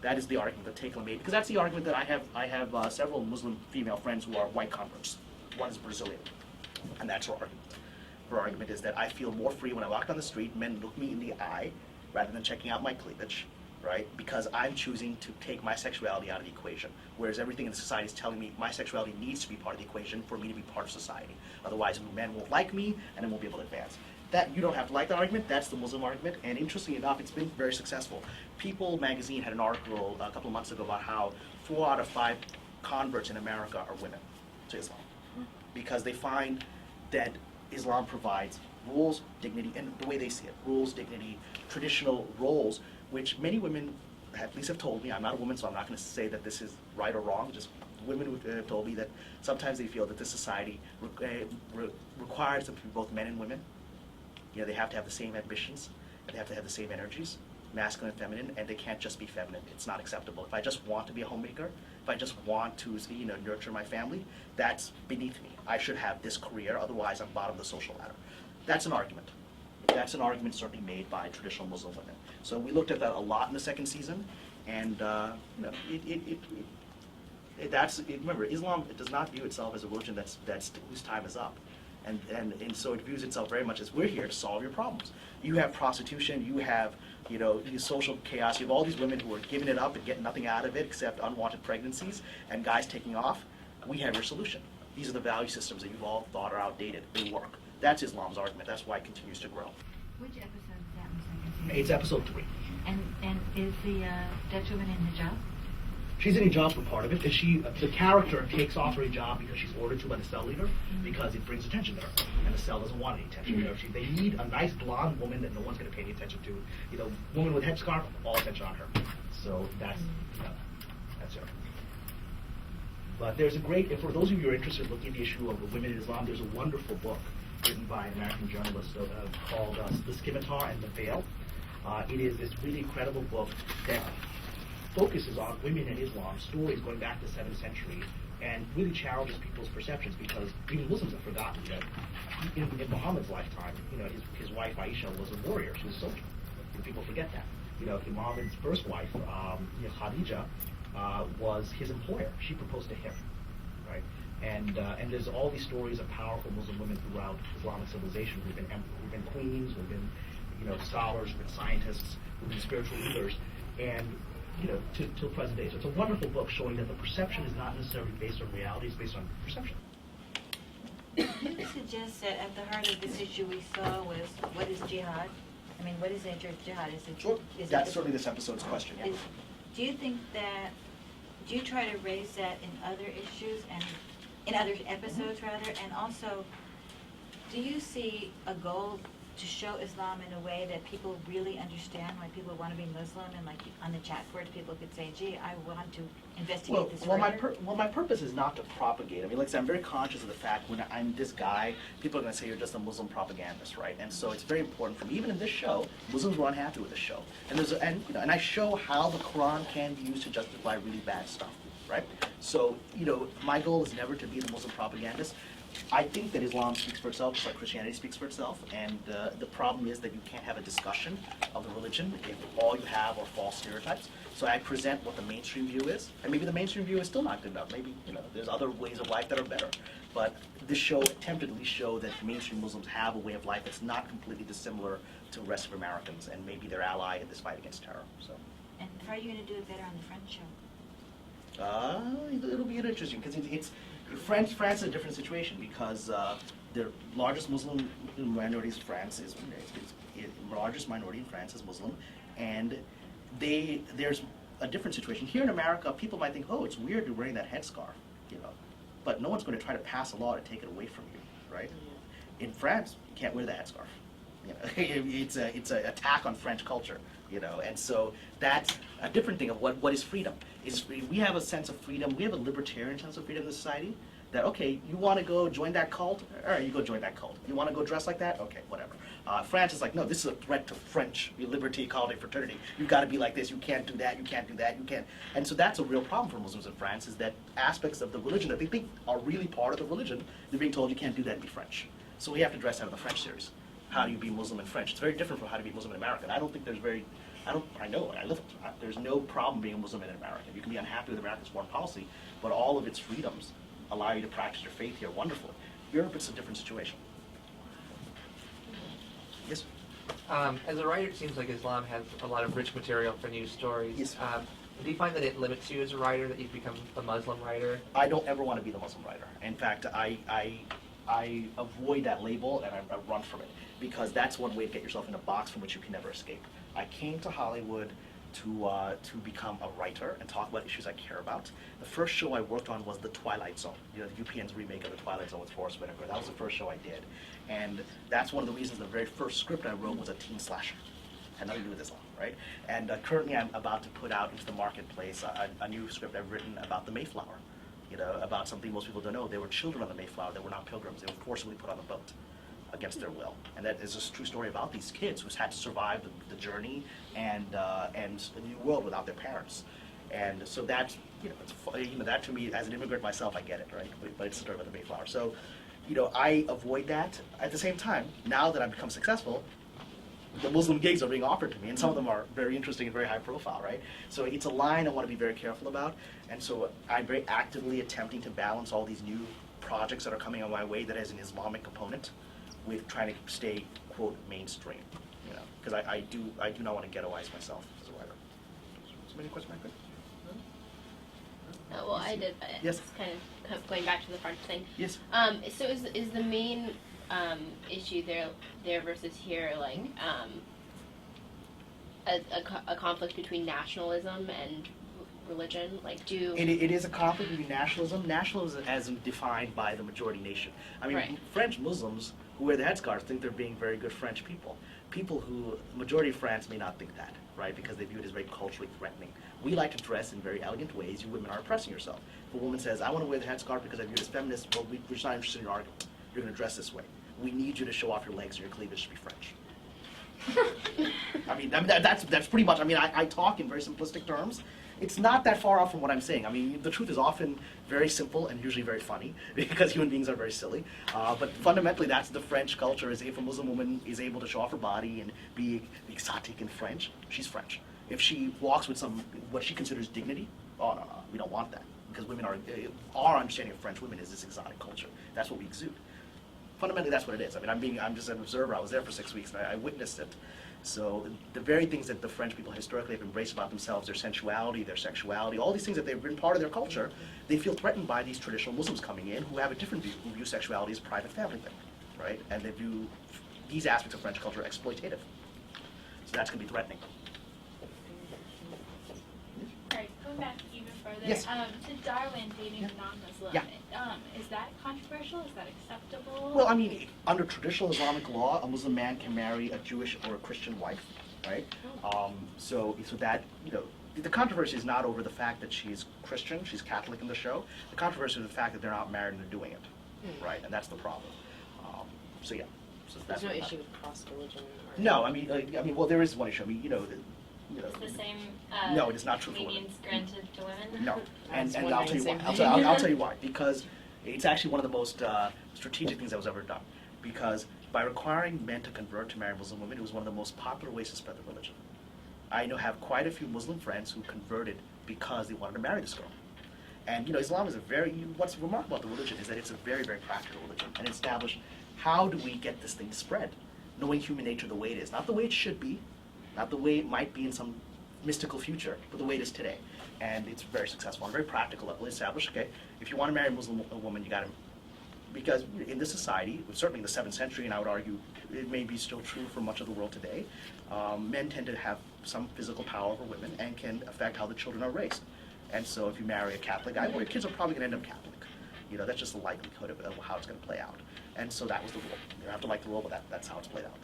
That is the argument that Tekla made, because that's the argument that I have several Muslim female friends who are white converts. One is Brazilian, and that's her argument. Her argument is that I feel more free when I walk down the street, men look me in the eye, rather than checking out my cleavage, right? Because I'm choosing to take my sexuality out of the equation, whereas everything in the society is telling me my sexuality needs to be part of the equation for me to be part of society. Otherwise, men won't like me, and I won't be able to advance. That, you don't have to like that argument, that's the Muslim argument, and interestingly enough, it's been very successful. People magazine had an article a couple of months ago about how 4 out of 5 converts in America are women to Islam, because they find that Islam provides rules, dignity, and the way they see it, rules, dignity, traditional roles, which many women at least have told me. I'm not a woman, so I'm not going to say that this is right or wrong, just women who have told me that sometimes they feel that this society requires them to be both men and women. You know, they have to have the same ambitions, and they have to have the same energies, masculine and feminine, and they can't just be feminine. It's not acceptable. If I just want to be a homemaker, if I just want to, you know, nurture my family, that's beneath me. I should have this career, otherwise I'm bottom of the social ladder. That's an argument. That's an argument certainly made by traditional Muslim women. So we looked at that a lot in the second season, and you know, remember, Islam does not view itself as a religion that's whose time is up. And so it views itself very much as, we're here to solve your problems. You have prostitution, you have, you know, social chaos, you have all these women who are giving it up and getting nothing out of it except unwanted pregnancies and guys taking off. We have your solution. These are the value systems that you've all thought are outdated. They work. That's Islam's argument. That's why it continues to grow. Which episode is that in the second season? It's episode 3. And is the Dutch woman in hijab? She's in hijab for part of it. The character takes off her hijab because she's ordered to by the cell leader, because it brings attention to her, and the cell doesn't want any attention. You know, they need a nice blonde woman that no one's going to pay any attention to. You know, woman with headscarf, all attention on her. So that's, you know, that's her. But there's a great, for those of you who are interested in looking at the issue of women in Islam, there's a wonderful book written by an American journalist called The Scimitar and the Veil. It is this really incredible book that focuses on women in Islam, stories going back to the 7th century, and really challenges people's perceptions, because even Muslims have forgotten that in Muhammad's lifetime, you know, his wife Aisha was a warrior, she was a soldier. And people forget that. You know, Muhammad's first wife, Khadija, was his employer. She proposed to him, right? And there's all these stories of powerful Muslim women throughout Islamic civilization who've been queens, who've been, you know, scholars, who've been scientists, who've been spiritual leaders, and you know, till present day. So it's a wonderful book showing that the perception is not necessarily based on reality, it's based on perception. You suggest that at the heart of this issue we saw was, what is jihad? I mean, what is the nature of jihad? Sure. That's certainly this episode's question, yeah. Do you think that, do you try to raise that in other issues, and in other episodes rather, and also, do you see a goal to show Islam in a way that people really understand, why people want to be Muslim, and like on the chat boards people could say, gee, I want to investigate this further? My purpose is not to propagate. I mean, like I said, I'm very conscious of the fact when I'm this guy, people are going to say you're just a Muslim propagandist, right? And so it's very important for me, even in this show, Muslims were unhappy with the show. And I show how the Quran can be used to justify really bad stuff, right? So, you know, my goal is never to be the Muslim propagandist. I think that Islam speaks for itself, just like Christianity speaks for itself, and the problem is that you can't have a discussion of the religion if all you have are false stereotypes. So I present what the mainstream view is, and maybe the mainstream view is still not good enough. Maybe, you know, there's other ways of life that are better. But this show attempted to at least show that mainstream Muslims have a way of life that's not completely dissimilar to the rest of Americans, and maybe their ally in this fight against terror. So. And how are you going to do it better on the French show? It'll be interesting, because it's France is a different situation, because the largest Muslim minority is France, largest minority in France is Muslim, and there's a different situation. Here in America, people might think, oh, it's weird you're wearing that headscarf, you know, but no one's going to try to pass a law to take it away from you, right? In France, you can't wear the headscarf. You know, it's an attack on French culture, you know, and so that's a different thing of what is freedom. We have a sense of freedom, we have a libertarian sense of freedom in society, that, okay, you want to go join that cult? All right, you go join that cult. You want to go dress like that? Okay, whatever. France is like, no, this is a threat to French liberty, equality, fraternity. You've got to be like this, you can't do that, you can't do that, you can't. And so that's a real problem for Muslims in France, is that aspects of the religion that they think are really part of the religion, they're being told you can't do that and be French. So we have to dress out of the French series. How do you be Muslim in French? It's very different from how to be Muslim in America. And I don't think there's very I know, I live it. There's no problem being a Muslim in America. You can be unhappy with America's foreign policy, but all of its freedoms allow you to practice your faith here wonderfully. Europe, it's a different situation. Yes? As a writer, it seems like Islam has a lot of rich material for news stories. Yes. Do you find that it limits you as a writer, that you've become a Muslim writer? I don't ever want to be the Muslim writer. In fact, I avoid that label and I run from it, because that's one way to get yourself in a box from which you can never escape. I came to Hollywood to become a writer and talk about issues I care about. The first show I worked on was The Twilight Zone, the UPN's remake of The Twilight Zone with Forrest Whitaker. That was the first show I did. And that's one of the reasons the very first script I wrote was a teen slasher. Had nothing to do with Islam, right? And currently I'm about to put out into the marketplace a new script I've written about the Mayflower, about something most people don't know. There were children on the Mayflower that were not pilgrims. They were forcibly put on a boat against their will. And that is a true story about these kids who's had to survive the journey and a new world without their parents. And so that's, that to me, as an immigrant myself, I get it, right? But it's a story about the Mayflower. So, I avoid that. At the same time, now that I've become successful, the Muslim gigs are being offered to me, and some of them are very interesting and very high profile, right? So it's a line I want to be very careful about, and so I'm very actively attempting to balance all these new projects that are coming on my way that has an Islamic component with trying to stay, quote, mainstream, because I do not want to ghettoize myself as a writer. So any question, Michael? Well, I did, but Yes. it's kind of going back to the French thing. Yes. So is the main issue there versus here like a conflict between nationalism and religion? Like, It is a conflict between nationalism. Nationalism as defined by the majority nation. I mean, Right. French Muslims who wear the headscarves think they're being very good French people. People who, the majority of France may not think that, right? Because they view it as very culturally threatening. We like to dress in very elegant ways. You women are oppressing yourself. If a woman says, I want to wear the headscarf because I view it as feminist, well, we're just not interested in your argument. You're going to dress this way. We need you to show off your legs and your cleavage to be French. I mean that's pretty much, I talk in very simplistic terms. It's not that far off from what I'm saying. I mean, the truth is often very simple and usually very funny, because human beings are very silly. But fundamentally, that's the French culture, is if a Muslim woman is able to show off her body and be exotic and French, she's French. If she walks with what she considers dignity, oh no, we don't want that. Because women our understanding of French women is this exotic culture. That's what we exude. Fundamentally, that's what it is. I mean, I'm just an observer. I was there for 6 weeks, and I witnessed it. So the very things that the French people historically have embraced about themselves, their sensuality, their sexuality, all these things that they've been part of their culture, they feel threatened by these traditional Muslims coming in who have a different view, who view sexuality as a private family thing, right? And they view these aspects of French culture exploitative. So that's going to be threatening. Alright, going back even further, Yes. to Darwin dating Yeah. a non-Muslim, Yeah. Is that controversial? Is that acceptable? Well, I mean, under traditional Islamic law, a Muslim man can marry a Jewish or a Christian wife, right? So that, the controversy is not over the fact that she's Christian, she's Catholic in the show. The controversy is the fact that they're not married and they're doing it, right? And that's the problem. So yeah. So that's There's no what issue with cross-religion? Or No, well, there is one issue. I mean, It's the same no, it is not true for women. lenience granted to women? No, and was I'll wondering tell you the why. same I'll tell you why. Because it's actually one of the most strategic things that was ever done. Because by requiring men to convert to marry Muslim women, it was one of the most popular ways to spread the religion. I have quite a few Muslim friends who converted because they wanted to marry this girl. And Islam is what's remarkable about the religion is that it's a very, very practical religion, and it established how do we get this thing to spread, knowing human nature the way it is, not the way it should be, not the way it might be in some mystical future, but the way it is today. And it's very successful on a very practical level. Established, okay, if you want to marry a Muslim woman, you got to, because in this society, certainly in the 7th century, and I would argue it may be still true for much of the world today, men tend to have some physical power over women and can affect how the children are raised. And so if you marry a Catholic guy, well, your kids are probably going to end up Catholic. That's just the likelihood of how it's going to play out. And so that was the rule. You don't have to like the rule, but that's how it's played out.